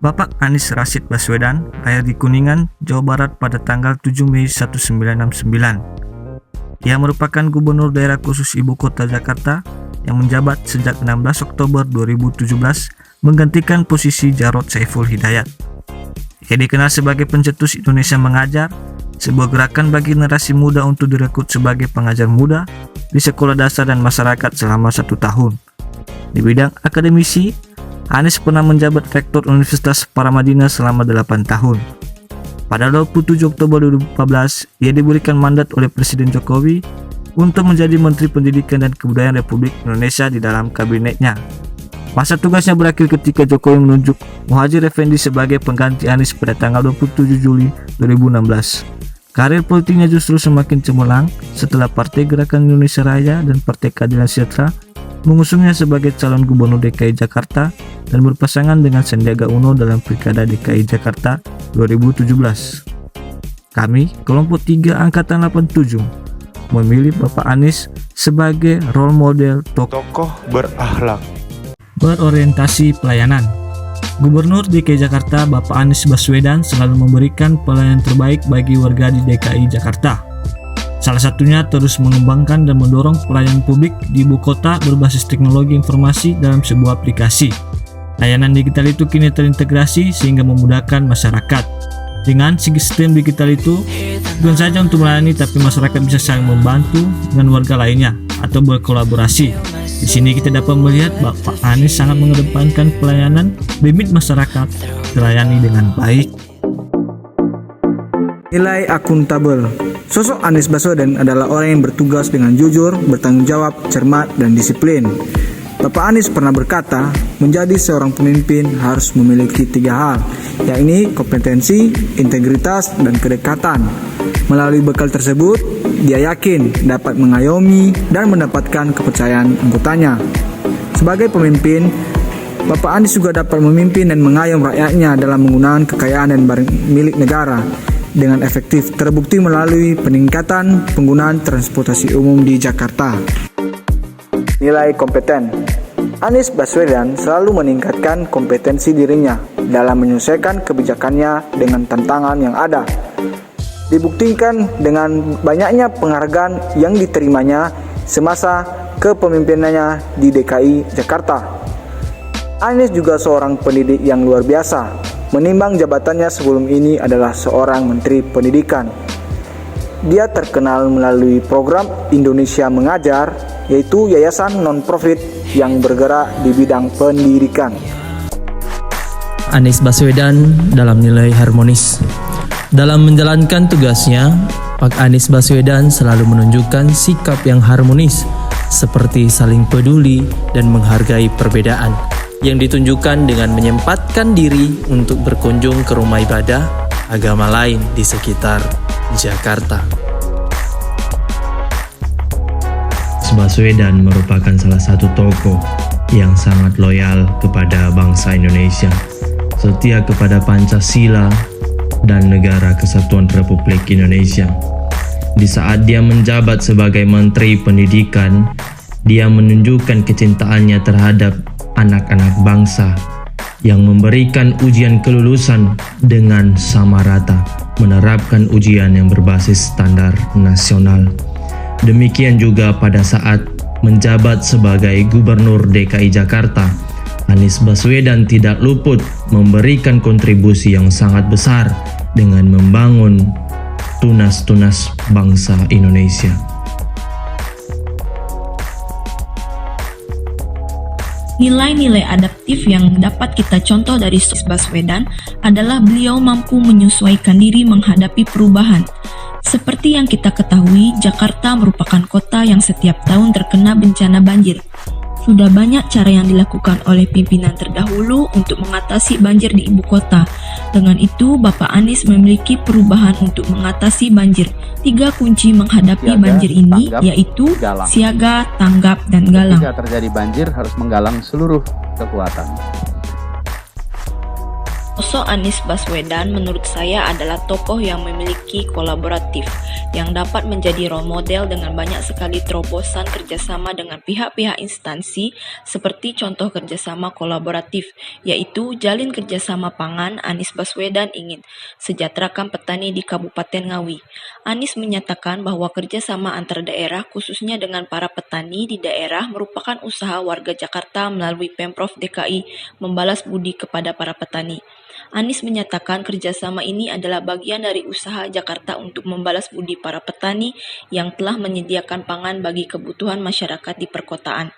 Bapak Anies Rashid Baswedan lahir di Kuningan, Jawa Barat pada tanggal 7 Mei 1969. Ia merupakan Gubernur Daerah Khusus Ibu Kota Jakarta yang menjabat sejak 16 Oktober 2017 menggantikan posisi Jarod Saiful Hidayat. Ia dikenal sebagai pencetus Indonesia Mengajar, sebuah gerakan bagi generasi muda untuk direkrut sebagai pengajar muda di sekolah dasar dan masyarakat selama 1 tahun. Di bidang akademisi, Anies pernah menjabat Rektor Universitas Paramadina selama 8 tahun. Pada 27 Oktober 2014, ia diberikan mandat oleh Presiden Jokowi untuk menjadi Menteri Pendidikan dan Kebudayaan Republik Indonesia di dalam kabinetnya. Masa tugasnya berakhir ketika Jokowi menunjuk Muhadjir Effendi sebagai pengganti Anies pada tanggal 27 Juli 2016. Karir politiknya justru semakin cemerlang setelah Partai Gerakan Indonesia Raya dan Partai Keadilan Sejahtera mengusungnya sebagai calon Gubernur DKI Jakarta dan berpasangan dengan Sandiaga Uno dalam Pilkada DKI Jakarta 2017. Kami, kelompok 3 Angkatan 87, memilih Bapak Anies sebagai role model tokoh berakhlak, berorientasi pelayanan. Gubernur DKI Jakarta Bapak Anies Baswedan selalu memberikan pelayanan terbaik bagi warga di DKI Jakarta. Salah satunya terus mengembangkan dan mendorong pelayanan publik di ibu kota berbasis teknologi informasi dalam sebuah aplikasi. Layanan digital itu kini terintegrasi sehingga memudahkan masyarakat. Dengan sistem digital itu, bukan saja untuk melayani, tapi masyarakat bisa saling membantu dengan warga lainnya atau berkolaborasi. Di sini kita dapat melihat Bapak Anies sangat mengedepankan pelayanan demi masyarakat terlayani dengan baik. Nilai akuntabel. Sosok Anies Baswedan adalah orang yang bertugas dengan jujur, bertanggung jawab, cermat, dan disiplin. Bapak Anies pernah berkata, menjadi seorang pemimpin harus memiliki 3 hal, yakni kompetensi, integritas, dan kedekatan. Melalui bekal tersebut, dia yakin dapat mengayomi dan mendapatkan kepercayaan anggotanya. Sebagai pemimpin, Bapak Anies juga dapat memimpin dan mengayom rakyatnya dalam menggunakan kekayaan dan barang milik negara dengan efektif, terbukti melalui peningkatan penggunaan transportasi umum di Jakarta. Nilai kompeten. Anies Baswedan selalu meningkatkan kompetensi dirinya dalam menyelesaikan kebijakannya dengan tantangan yang ada. Dibuktikan dengan banyaknya penghargaan yang diterimanya semasa kepemimpinannya di DKI Jakarta. Anies juga seorang pendidik yang luar biasa. Menimbang jabatannya sebelum ini adalah seorang Menteri Pendidikan. Dia terkenal melalui program Indonesia Mengajar, yaitu yayasan non-profit yang bergerak di bidang pendidikan. Anies Baswedan dalam nilai harmonis. Dalam menjalankan tugasnya, Pak Anies Baswedan selalu menunjukkan sikap yang harmonis, seperti saling peduli dan menghargai perbedaan, yang ditunjukkan dengan menyempatkan diri untuk berkunjung ke rumah ibadah agama lain di sekitar Jakarta. Baswedan merupakan salah satu tokoh yang sangat loyal kepada bangsa Indonesia, setia kepada Pancasila dan Negara Kesatuan Republik Indonesia. Di saat dia menjabat sebagai Menteri Pendidikan, dia menunjukkan kecintaannya terhadap anak-anak bangsa yang memberikan ujian kelulusan dengan sama rata, menerapkan ujian yang berbasis standar nasional. Demikian juga pada saat menjabat sebagai Gubernur DKI Jakarta, Anies Baswedan tidak luput memberikan kontribusi yang sangat besar dengan membangun tunas-tunas bangsa Indonesia. Nilai-nilai adaptif yang dapat kita contoh dari Anies Baswedan adalah beliau mampu menyesuaikan diri menghadapi perubahan. Seperti yang kita ketahui, Jakarta merupakan kota yang setiap tahun terkena bencana banjir. Sudah banyak cara yang dilakukan oleh pimpinan terdahulu untuk mengatasi banjir di ibu kota. Dengan itu, Bapak Anies memiliki perubahan untuk mengatasi banjir. 3 kunci menghadapi banjir ini yaitu siaga, tanggap, dan galang. Jika terjadi banjir, harus menggalang seluruh kekuatan. Sosok Anies Baswedan menurut saya adalah tokoh yang memiliki kolaboratif, yang dapat menjadi role model dengan banyak sekali terobosan kerjasama dengan pihak-pihak instansi, seperti contoh kerjasama kolaboratif, yaitu jalin kerjasama pangan. Anies Baswedan ingin sejahterakan petani di Kabupaten Ngawi. Anies menyatakan bahwa kerjasama antar daerah, khususnya dengan para petani di daerah, merupakan usaha warga Jakarta melalui Pemprov DKI membalas budi kepada para petani. Anies menyatakan kerjasama ini adalah bagian dari usaha Jakarta untuk membalas budi para petani yang telah menyediakan pangan bagi kebutuhan masyarakat di perkotaan.